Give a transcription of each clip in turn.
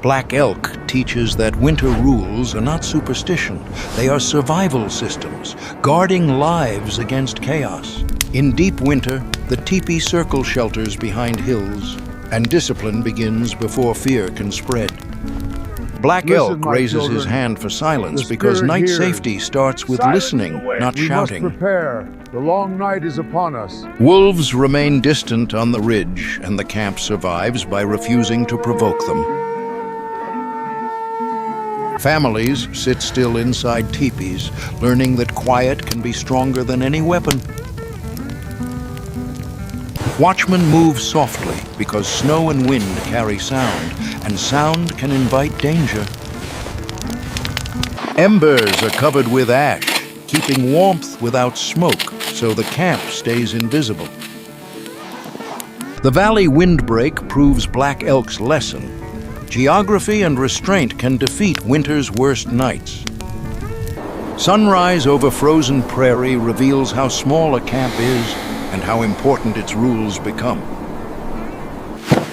Black Elk teaches that winter rules are not superstition. They are survival systems, guarding lives against chaos. In deep winter, the teepee circle shelters behind hills, and discipline begins before fear can spread. Black Elk raises his hand for silence because night safety starts with listening, not shouting. We must prepare. The long night is upon us. Wolves remain distant on the ridge, and the camp survives by refusing to provoke them. Families sit still inside teepees, learning that quiet can be stronger than any weapon. Watchmen move softly because snow and wind carry sound, and sound can invite danger. Embers are covered with ash, keeping warmth without smoke, so the camp stays invisible. The valley windbreak proves Black Elk's lesson. Geography and restraint can defeat winter's worst nights. Sunrise over frozen prairie reveals how small a camp is and how important its rules become.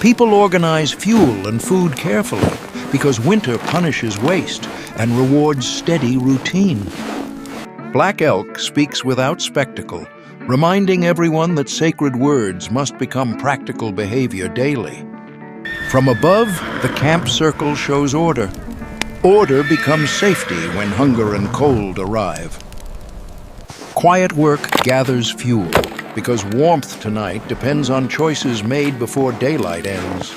People organize fuel and food carefully because winter punishes waste and rewards steady routine. Black Elk speaks without spectacle, reminding everyone that sacred words must become practical behavior daily. From above, the camp circle shows order. Order becomes safety when hunger and cold arrive. Quiet work gathers fuel, because warmth tonight depends on choices made before daylight ends.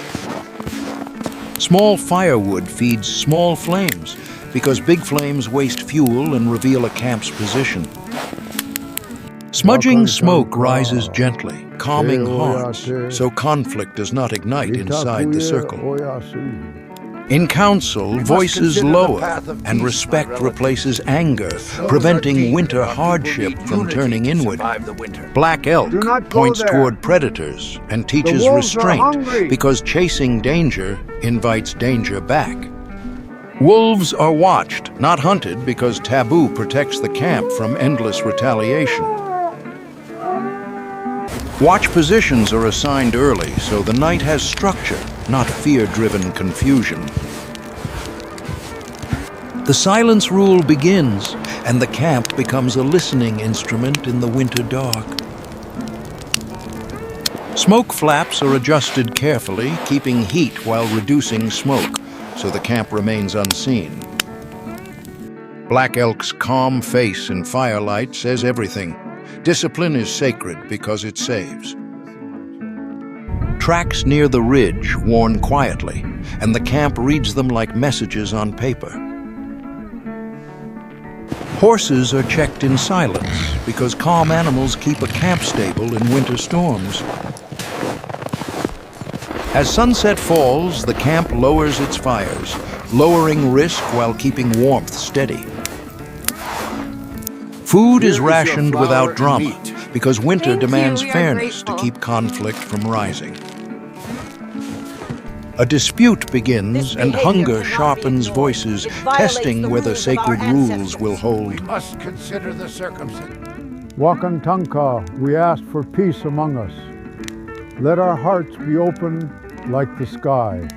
Small firewood feeds small flames, because big flames waste fuel and reveal a camp's position. Smudging smoke rises gently, calming hearts, so conflict does not ignite inside the circle. In council, voices lower, and respect replaces anger, preventing winter hardship from turning inward. Black Elk points toward predators and teaches restraint, because chasing danger invites danger back. Wolves are watched, not hunted, because taboo protects the camp from endless retaliation. Watch positions are assigned early, so the night has structure, not fear-driven confusion. The silence rule begins, and the camp becomes a listening instrument in the winter dark. Smoke flaps are adjusted carefully, keeping heat while reducing smoke, so the camp remains unseen. Black Elk's calm face in firelight says everything. Discipline is sacred because it saves. Tracks near the ridge warn quietly, and the camp reads them like messages on paper. Horses are checked in silence because calm animals keep a camp stable in winter storms. As sunset falls, the camp lowers its fires, lowering risk while keeping warmth steady. Food is rationed without drama because winter demands fairness to keep conflict from rising. A dispute begins and hunger sharpens voices, testing whether sacred rules will hold. We must consider the circumstances. Wakantanka, we ask for peace among us. Let our hearts be open like the sky.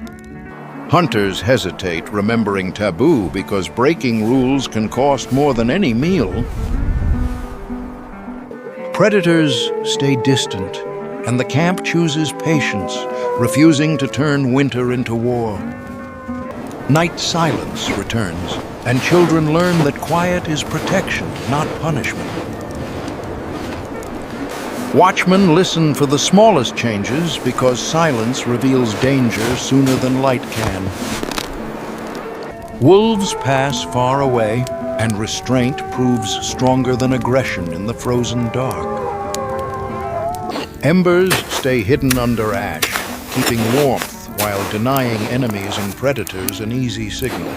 Hunters hesitate, remembering taboo, because breaking rules can cost more than any meal. Predators stay distant, and the camp chooses patience, refusing to turn winter into war. Night silence returns, and children learn that quiet is protection, not punishment. Watchmen listen for the smallest changes because silence reveals danger sooner than light can. Wolves pass far away, and restraint proves stronger than aggression in the frozen dark. Embers stay hidden under ash, keeping warmth while denying enemies and predators an easy signal.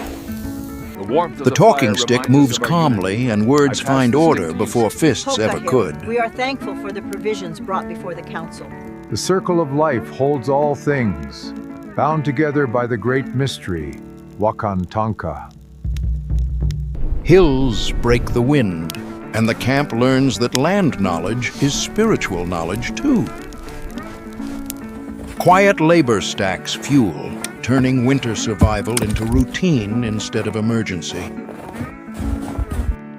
The talking stick moves calmly, and words find order before fists ever could. We are thankful for the provisions brought before the council. The circle of life holds all things, bound together by the great mystery, Wakantanka. Hills break the wind, and the camp learns that land knowledge is spiritual knowledge too. Quiet labor stacks fuel, turning winter survival into routine instead of emergency.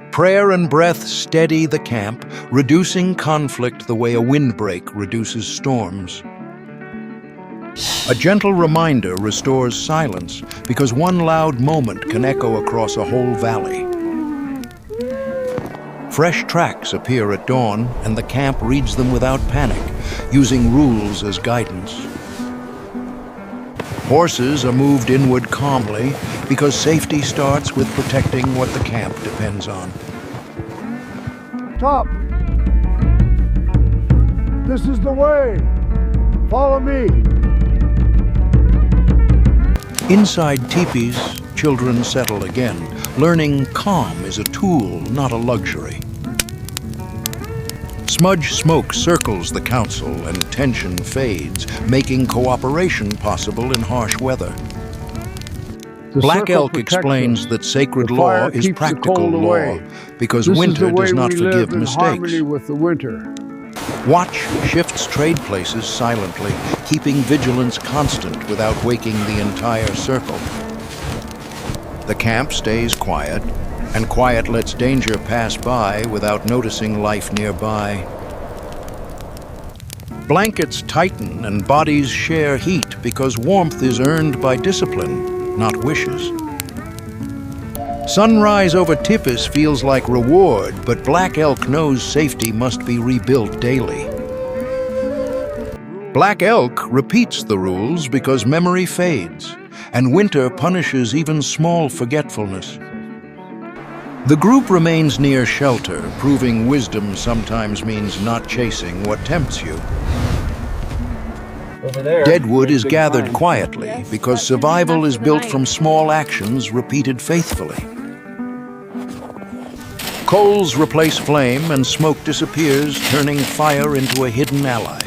Prayer and breath steady the camp, reducing conflict the way a windbreak reduces storms. A gentle reminder restores silence because one loud moment can echo across a whole valley. Fresh tracks appear at dawn, and the camp reads them without panic, using rules as guidance. Horses are moved inward calmly because safety starts with protecting what the camp depends on. Stop! This is the way! Follow me! Inside teepees, children settle again, learning calm is a tool, not a luxury. Smudge smoke circles the council and tension fades, making cooperation possible in harsh weather. Black Elk explains that sacred law is practical law because winter does not forgive mistakes. With the winter. Watch shifts trade places silently, keeping vigilance constant without waking the entire circle. The camp stays quiet, and quiet lets danger pass by without noticing life nearby. Blankets tighten and bodies share heat because warmth is earned by discipline, not wishes. Sunrise over Tippis feels like reward, but Black Elk knows safety must be rebuilt daily. Black Elk repeats the rules because memory fades, and winter punishes even small forgetfulness. The group remains near shelter, proving wisdom sometimes means not chasing what tempts you. Deadwood is gathered quietly because survival is built from small actions repeated faithfully. Coals replace flame and smoke disappears, turning fire into a hidden ally.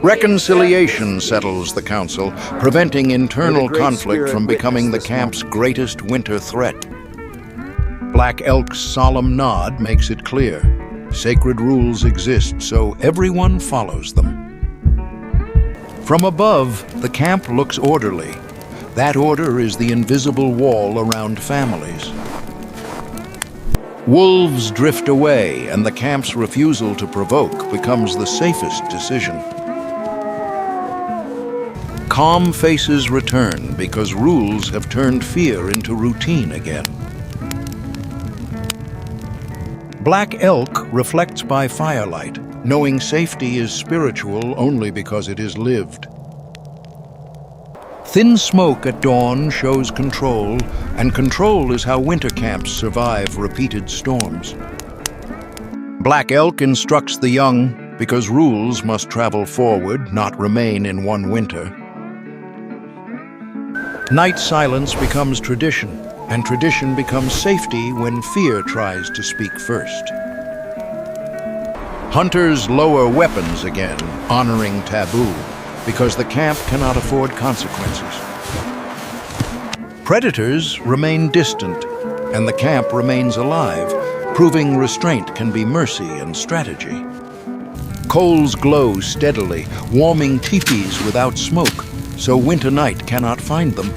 Reconciliation settles the council, preventing internal conflict from becoming the camp's greatest winter threat. Black Elk's solemn nod makes it clear. Sacred rules exist, so everyone follows them. From above, the camp looks orderly. That order is the invisible wall around families. Wolves drift away, and the camp's refusal to provoke becomes the safest decision. Calm faces return because rules have turned fear into routine again. Black Elk reflects by firelight, knowing safety is spiritual only because it is lived. Thin smoke at dawn shows control, and control is how winter camps survive repeated storms. Black Elk instructs the young because rules must travel forward, not remain in one winter. Night silence becomes tradition, and tradition becomes safety when fear tries to speak first. Hunters lower weapons again, honoring taboo, because the camp cannot afford consequences. Predators remain distant, and the camp remains alive, proving restraint can be mercy and strategy. Coals glow steadily, warming teepees without smoke, so winter night cannot find them.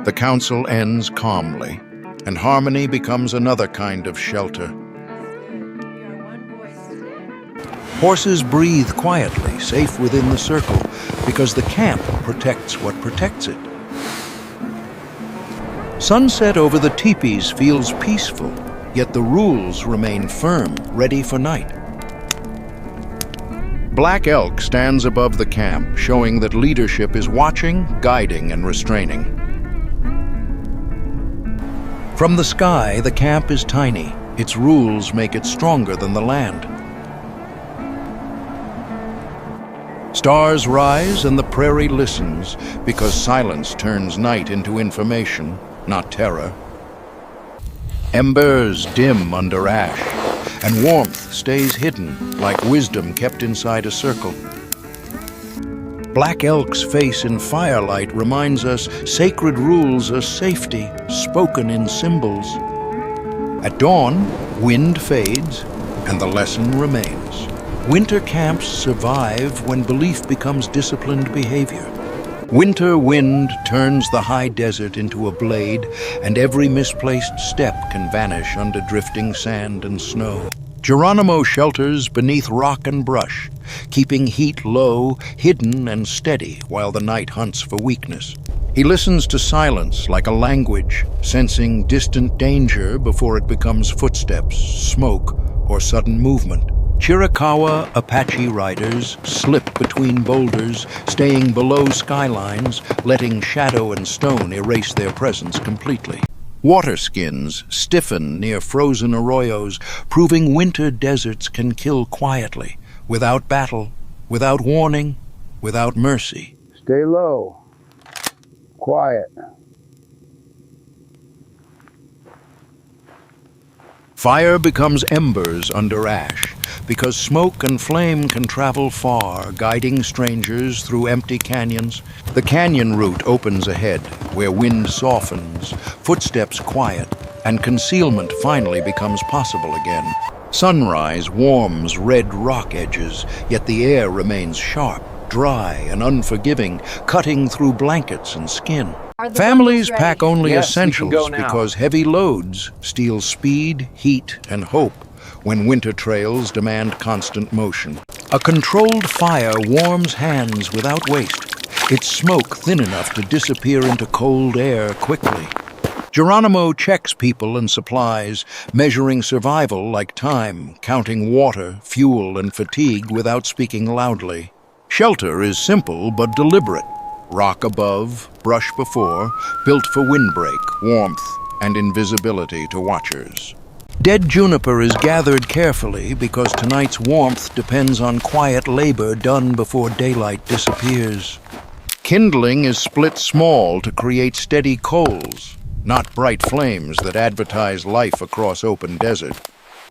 The council ends calmly, and harmony becomes another kind of shelter. Horses breathe quietly, safe within the circle, because the camp protects what protects it. Sunset over the teepees feels peaceful, yet the rules remain firm, ready for night. Black Elk stands above the camp, showing that leadership is watching, guiding, and restraining. From the sky, the camp is tiny. Its rules make it stronger than the land. Stars rise and the prairie listens, because silence turns night into information, not terror. Embers dim under ash, and warmth stays hidden, like wisdom kept inside a circle. Black Elk's face in firelight reminds us sacred rules are safety, spoken in symbols. At dawn, wind fades, and the lesson remains. Winter camps survive when belief becomes disciplined behavior. Winter wind turns the high desert into a blade, and every misplaced step can vanish under drifting sand and snow. Geronimo shelters beneath rock and brush, keeping heat low, hidden and steady while the night hunts for weakness. He listens to silence like a language, sensing distant danger before it becomes footsteps, smoke, or sudden movement. Chiricahua Apache riders slip between boulders, staying below skylines, letting shadow and stone erase their presence completely. Water skins stiffen near frozen arroyos, proving winter deserts can kill quietly, without battle, without warning, without mercy. Stay low. Quiet. Fire becomes embers under ash, because smoke and flame can travel far, guiding strangers through empty canyons. The canyon route opens ahead, where wind softens, footsteps quiet, and concealment finally becomes possible again. Sunrise warms red rock edges, yet the air remains sharp, dry, and unforgiving, cutting through blankets and skin. Families pack only essentials because heavy loads steal speed, heat, and hope when winter trails demand constant motion. A controlled fire warms hands without waste, its smoke thin enough to disappear into cold air quickly. Geronimo checks people and supplies, measuring survival like time, counting water, fuel, and fatigue without speaking loudly. Shelter is simple but deliberate. Rock above, brush before, built for windbreak, warmth, and invisibility to watchers. Dead juniper is gathered carefully because tonight's warmth depends on quiet labor done before daylight disappears. Kindling is split small to create steady coals, not bright flames that advertise life across open desert.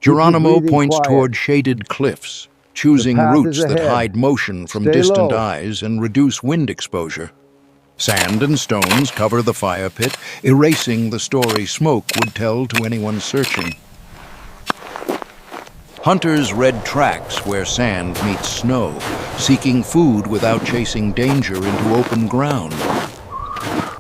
Geronimo points toward shaded cliffs, choosing routes that hide motion from distant eyes and reduce wind exposure. Sand and stones cover the fire pit, erasing the story smoke would tell to anyone searching. Hunters read tracks where sand meets snow, seeking food without chasing danger into open ground.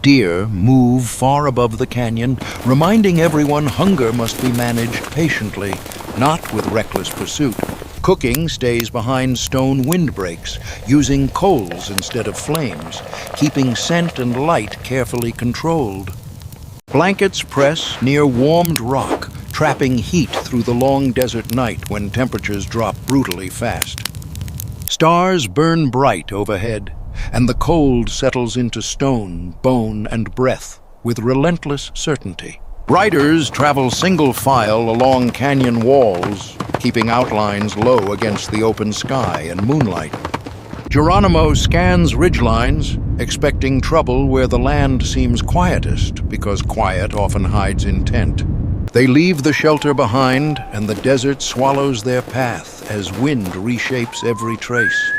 Deer move far above the canyon, reminding everyone hunger must be managed patiently, not with reckless pursuit. Cooking stays behind stone windbreaks, using coals instead of flames, keeping scent and light carefully controlled. Blankets press near warmed rock, trapping heat through the long desert night when temperatures drop brutally fast. Stars burn bright overhead, and the cold settles into stone, bone, and breath with relentless certainty. Riders travel single file along canyon walls, keeping outlines low against the open sky and moonlight. Geronimo scans ridgelines, expecting trouble where the land seems quietest, because quiet often hides intent. They leave the shelter behind, and the desert swallows their path as wind reshapes every trace.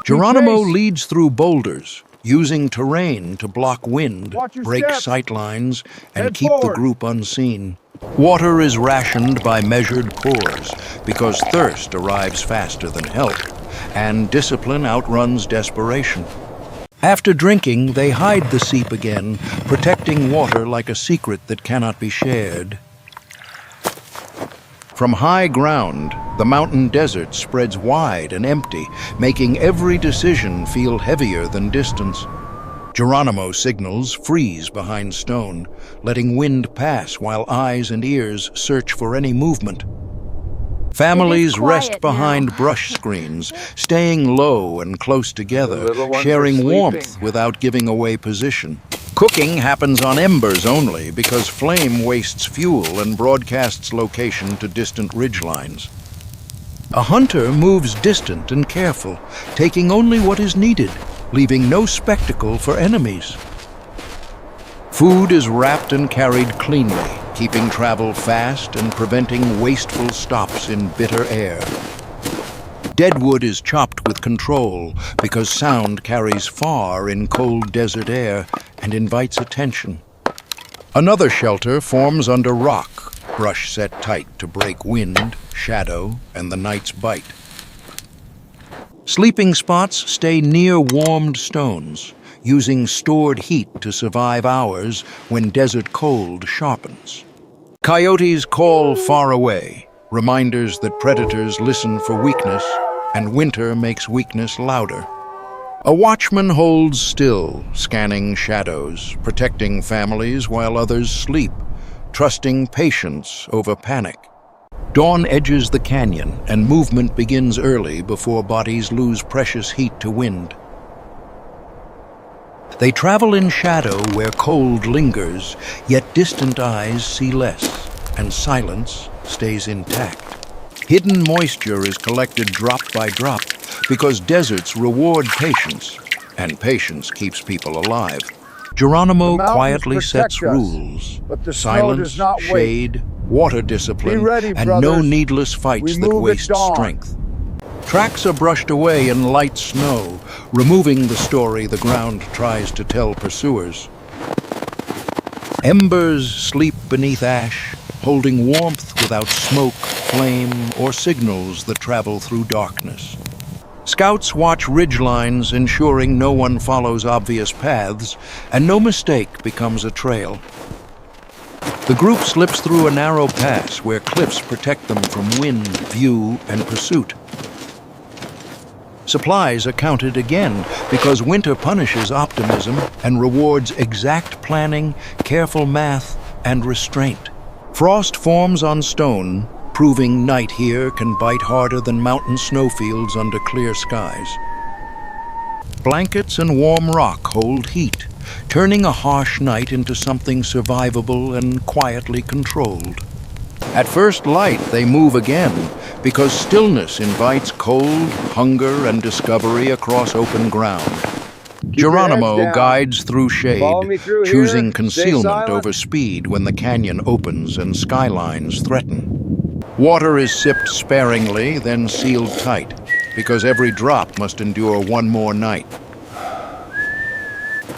Geronimo leads through boulders, using terrain to block wind, break sightlines, and keep the group unseen. Water is rationed by measured pours, because thirst arrives faster than help, and discipline outruns desperation. After drinking, they hide the seep again, protecting water like a secret that cannot be shared. From high ground, the mountain desert spreads wide and empty, making every decision feel heavier than distance. Geronimo signals freeze behind stone, letting wind pass while eyes and ears search for any movement. Families rest behind brush screens, staying low and close together, sharing warmth without giving away position. Cooking happens on embers only because flame wastes fuel and broadcasts location to distant ridgelines. A hunter moves distant and careful, taking only what is needed, leaving no spectacle for enemies. Food is wrapped and carried cleanly, keeping travel fast and preventing wasteful stops in bitter air. Deadwood is chopped with control because sound carries far in cold desert air and invites attention. Another shelter forms under rock, brush set tight to break wind, shadow, and the night's bite. Sleeping spots stay near warmed stones, using stored heat to survive hours when desert cold sharpens. Coyotes call far away, reminders that predators listen for weakness, and winter makes weakness louder. A watchman holds still, scanning shadows, protecting families while others sleep, trusting patience over panic. Dawn edges the canyon, and movement begins early before bodies lose precious heat to wind. They travel in shadow where cold lingers, yet distant eyes see less, and silence stays intact. Hidden moisture is collected drop by drop because deserts reward patience, and patience keeps people alive. Geronimo quietly sets rules: silence, shade, water discipline, and no needless fights that waste strength. Tracks are brushed away in light snow, removing the story the ground tries to tell pursuers. Embers sleep beneath ash, holding warmth without smoke, flame, or signals that travel through darkness. Scouts watch ridgelines, ensuring no one follows obvious paths, and no mistake becomes a trail. The group slips through a narrow pass where cliffs protect them from wind, view, and pursuit. Supplies are counted again because winter punishes optimism and rewards exact planning, careful math, and restraint. Frost forms on stone, proving night here can bite harder than mountain snowfields under clear skies. Blankets and warm rock hold heat, turning a harsh night into something survivable and quietly controlled. At first light, they move again, because stillness invites cold, hunger, and discovery across open ground. Geronimo guides through shade, choosing concealment over speed when the canyon opens and skylines threaten. Water is sipped sparingly, then sealed tight, because every drop must endure one more night.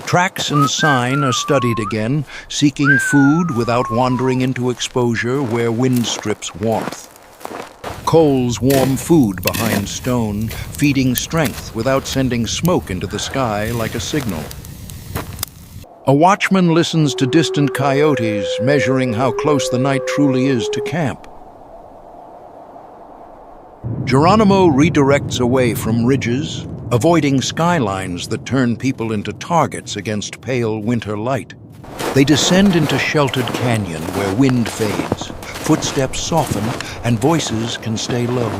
Tracks and sign are studied again, seeking food without wandering into exposure where wind strips warmth. Coals warm food behind stone, feeding strength without sending smoke into the sky like a signal. A watchman listens to distant coyotes, measuring how close the night truly is to camp. Geronimo redirects away from ridges, avoiding skylines that turn people into targets against pale winter light. They descend into sheltered canyon where wind fades, footsteps soften, and voices can stay low.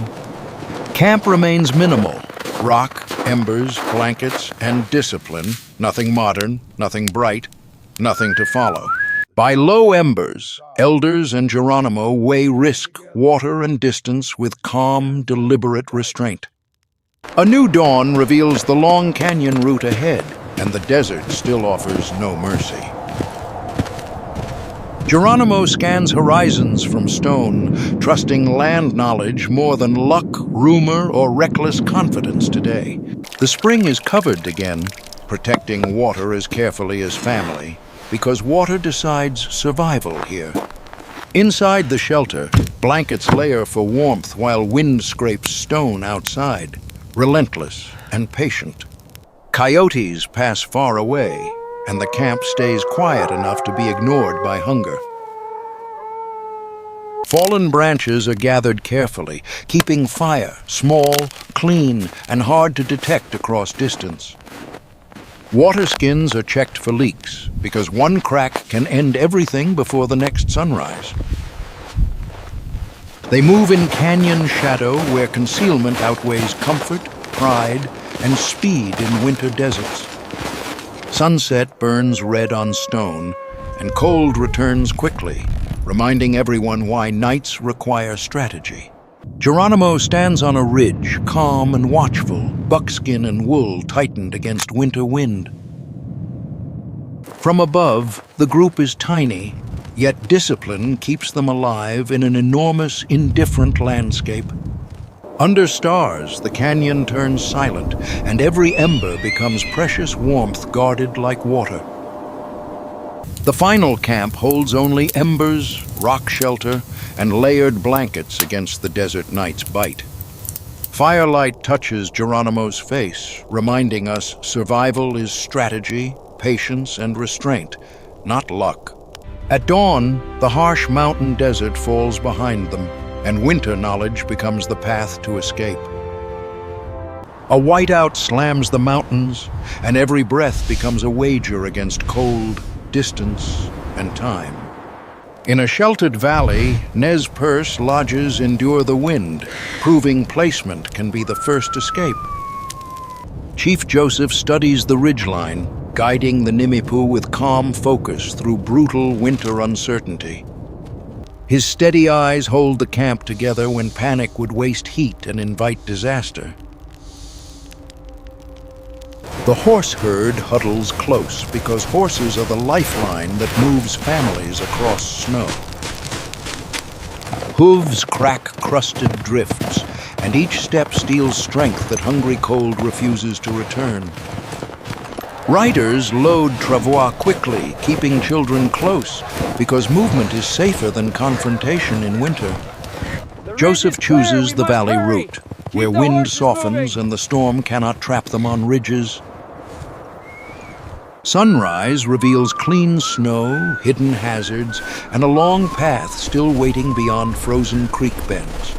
Camp remains minimal: rock, embers, blankets, and discipline. Nothing modern, nothing bright, nothing to follow. By low embers, elders and Geronimo weigh risk, water, and distance with calm, deliberate restraint. A new dawn reveals the long canyon route ahead, and the desert still offers no mercy. Geronimo scans horizons from stone, trusting land knowledge more than luck, rumor, or reckless confidence today. The spring is covered again, protecting water as carefully as family, because water decides survival here. Inside the shelter, blankets layer for warmth while wind scrapes stone outside, relentless and patient. Coyotes pass far away, and the camp stays quiet enough to be ignored by hunger. Fallen branches are gathered carefully, keeping fire small, clean, and hard to detect across distance. Water skins are checked for leaks, because one crack can end everything before the next sunrise. They move in canyon shadow where concealment outweighs comfort, pride, and speed in winter deserts. Sunset burns red on stone, and cold returns quickly, reminding everyone why nights require strategy. Geronimo stands on a ridge, calm and watchful, buckskin and wool tightened against winter wind. From above, the group is tiny, yet discipline keeps them alive in an enormous, indifferent landscape. Under stars, the canyon turns silent, and every ember becomes precious warmth guarded like water. The final camp holds only embers, rock shelter, and layered blankets against the desert night's bite. Firelight touches Geronimo's face, reminding us survival is strategy, patience, and restraint, not luck. At dawn, the harsh mountain desert falls behind them, and winter knowledge becomes the path to escape. A whiteout slams the mountains, and every breath becomes a wager against cold, distance, and time. In a sheltered valley, Nez Perce lodges endure the wind, proving placement can be the first escape. Chief Joseph studies the ridgeline, guiding the Nimipu with calm focus through brutal winter uncertainty. His steady eyes hold the camp together when panic would waste heat and invite disaster. The horse herd huddles close because horses are the lifeline that moves families across snow. Hooves crack crusted drifts, and each step steals strength that hungry cold refuses to return. Riders load travois quickly, keeping children close, because movement is safer than confrontation in winter. Joseph chooses the valley route, where wind softens and the storm cannot trap them on ridges. Sunrise reveals clean snow, hidden hazards, and a long path still waiting beyond frozen creek bends.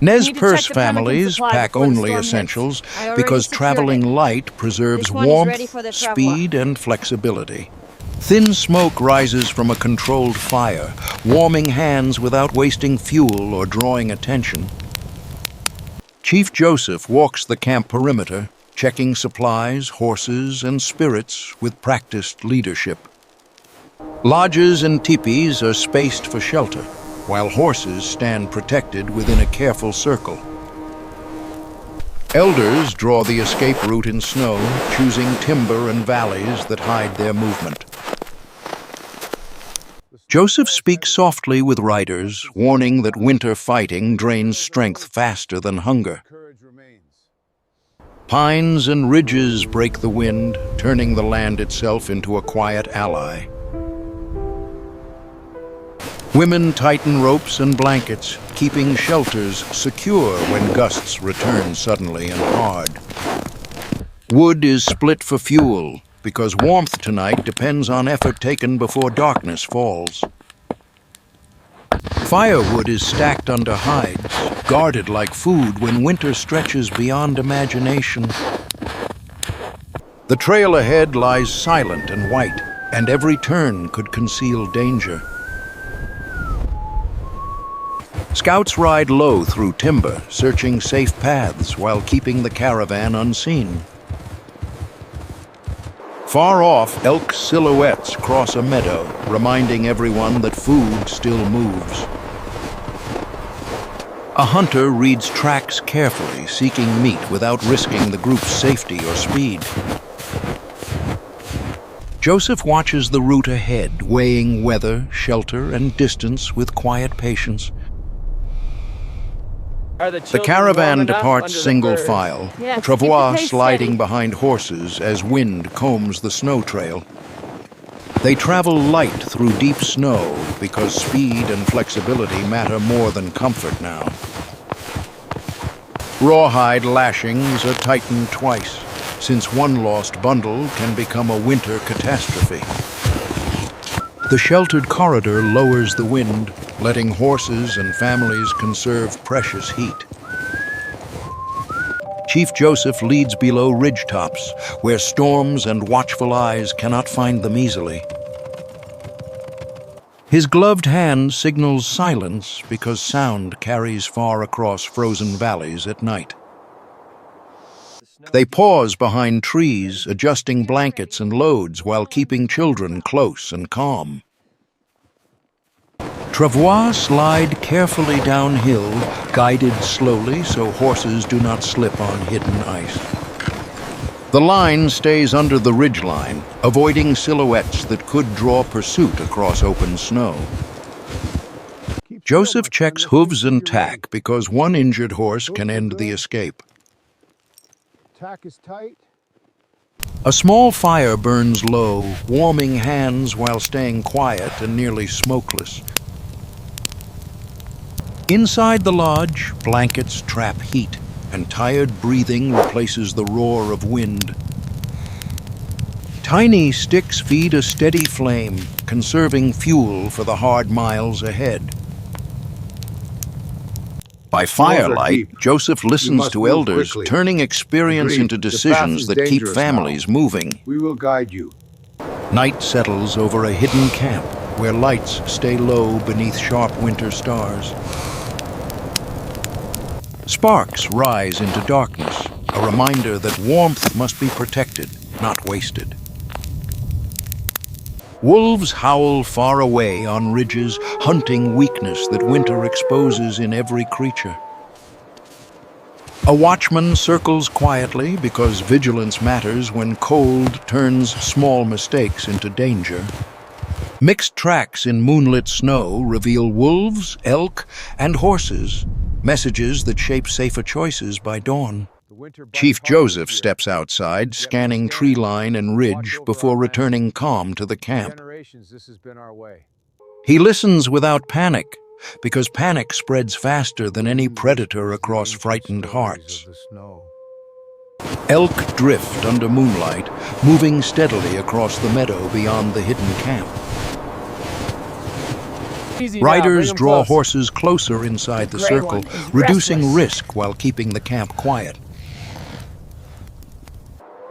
Nez Perce families pack only essentials because traveling light preserves warmth, speed, and flexibility. Thin smoke rises from a controlled fire, warming hands without wasting fuel or drawing attention. Chief Joseph walks the camp perimeter, checking supplies, horses, and spirits with practiced leadership. Lodges and teepees are spaced for shelter, while horses stand protected within a careful circle. Elders draw the escape route in snow, choosing timber and valleys that hide their movement. Joseph speaks softly with riders, warning that winter fighting drains strength faster than hunger. Pines and ridges break the wind, turning the land itself into a quiet ally. Women tighten ropes and blankets, keeping shelters secure when gusts return suddenly and hard. Wood is split for fuel, because warmth tonight depends on effort taken before darkness falls. Firewood is stacked under hides, guarded like food when winter stretches beyond imagination. The trail ahead lies silent and white, and every turn could conceal danger. Scouts ride low through timber, searching safe paths while keeping the caravan unseen. Far off, elk silhouettes cross a meadow, reminding everyone that food still moves. A hunter reads tracks carefully, seeking meat without risking the group's safety or speed. Joseph watches the route ahead, weighing weather, shelter, and distance with quiet patience. The caravan departs single file, travois sliding behind horses as wind combs the snow trail. They travel light through deep snow because speed and flexibility matter more than comfort now. Rawhide lashings are tightened twice, since one lost bundle can become a winter catastrophe. The sheltered corridor lowers the wind, letting horses and families conserve precious heat. Chief Joseph leads below ridgetops, where storms and watchful eyes cannot find them easily. His gloved hand signals silence because sound carries far across frozen valleys at night. They pause behind trees, adjusting blankets and loads while keeping children close and calm. Travois slide carefully downhill, guided slowly so horses do not slip on hidden ice. The line stays under the ridgeline, avoiding silhouettes that could draw pursuit across open snow. Joseph checks hooves and tack because one injured horse can end the escape. Tack is tight. A small fire burns low, warming hands while staying quiet and nearly smokeless. Inside the lodge, blankets trap heat, and tired breathing replaces the roar of wind. Tiny sticks feed a steady flame, conserving fuel for the hard miles ahead. By firelight, Joseph listens to elders, turning experience into decisions that keep families moving. We will guide you. Night settles over a hidden camp, where lights stay low beneath sharp winter stars. Sparks rise into darkness, a reminder that warmth must be protected, not wasted. Wolves howl far away on ridges, hunting weakness that winter exposes in every creature. A watchman circles quietly because vigilance matters when cold turns small mistakes into danger. Mixed tracks in moonlit snow reveal wolves, elk, and horses, messages that shape safer choices by dawn. Chief Joseph steps outside, scanning tree line and ridge before returning calm to the camp. He listens without panic, because panic spreads faster than any predator across frightened hearts. Elk drift under moonlight, moving steadily across the meadow beyond the hidden camp. Riders draw horses closer inside the circle, reducing risk while keeping the camp quiet.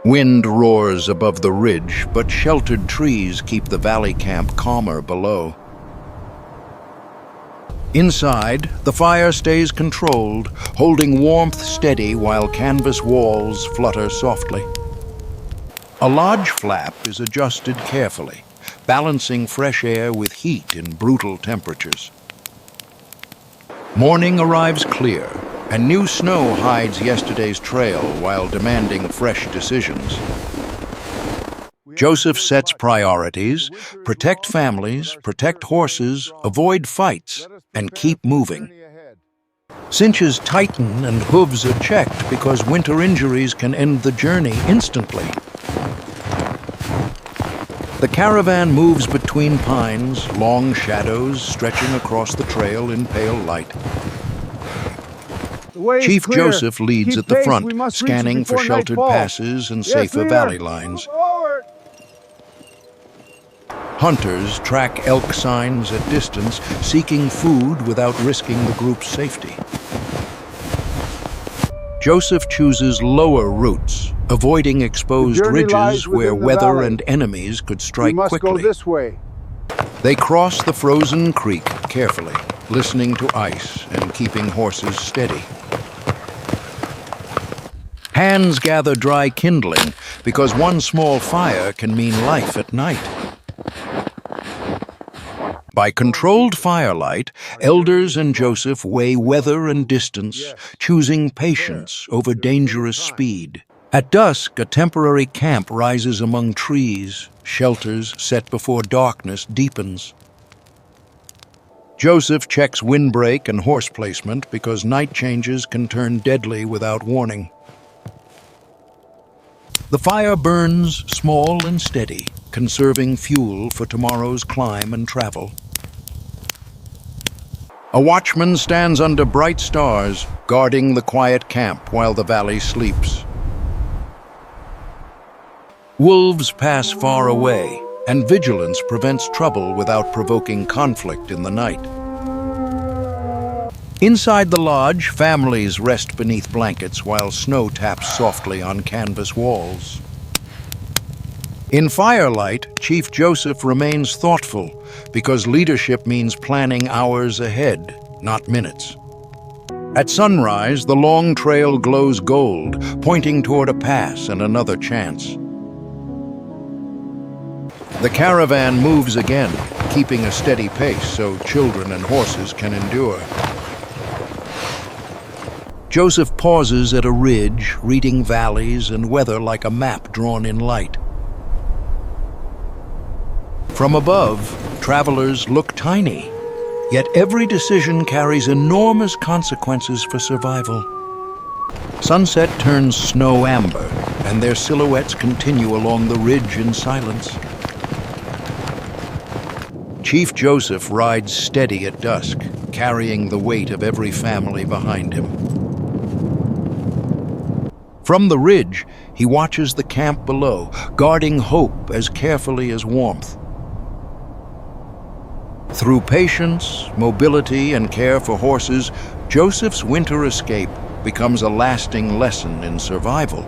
Wind roars above the ridge, but sheltered trees keep the valley camp calmer below. Inside, the fire stays controlled, holding warmth steady while canvas walls flutter softly. A lodge flap is adjusted carefully, balancing fresh air with heat in brutal temperatures. Morning arrives clear, and new snow hides yesterday's trail while demanding fresh decisions. Joseph sets priorities: protect families, protect horses, avoid fights, and keep moving. Cinches tighten and hooves are checked because winter injuries can end the journey instantly. The caravan moves between pines, long shadows stretching across the trail in pale light. Chief Joseph leads at the front, scanning for sheltered passes and safer valley lines. Hunters track elk signs at distance, seeking food without risking the group's safety. Joseph chooses lower routes, avoiding exposed ridges where weather and enemies could strike quickly. They cross the frozen creek carefully, listening to ice and keeping horses steady. Hands gather dry kindling because one small fire can mean life at night. By controlled firelight, elders and Joseph weigh weather and distance, choosing patience over dangerous speed. At dusk, a temporary camp rises among trees, shelters set before darkness deepens. Joseph checks windbreak and horse placement because night changes can turn deadly without warning. The fire burns small and steady, conserving fuel for tomorrow's climb and travel. A watchman stands under bright stars, guarding the quiet camp while the valley sleeps. Wolves pass far away, and vigilance prevents trouble without provoking conflict in the night. Inside the lodge, families rest beneath blankets while snow taps softly on canvas walls. In firelight, Chief Joseph remains thoughtful because leadership means planning hours ahead, not minutes. At sunrise, the long trail glows gold, pointing toward a pass and another chance. The caravan moves again, keeping a steady pace so children and horses can endure. Joseph pauses at a ridge, reading valleys and weather like a map drawn in light. From above, travelers look tiny, yet every decision carries enormous consequences for survival. Sunset turns snow amber and their silhouettes continue along the ridge in silence. Chief Joseph rides steady at dusk, carrying the weight of every family behind him. From the ridge, he watches the camp below, guarding hope as carefully as warmth. Through patience, mobility, and care for horses, Joseph's winter escape becomes a lasting lesson in survival.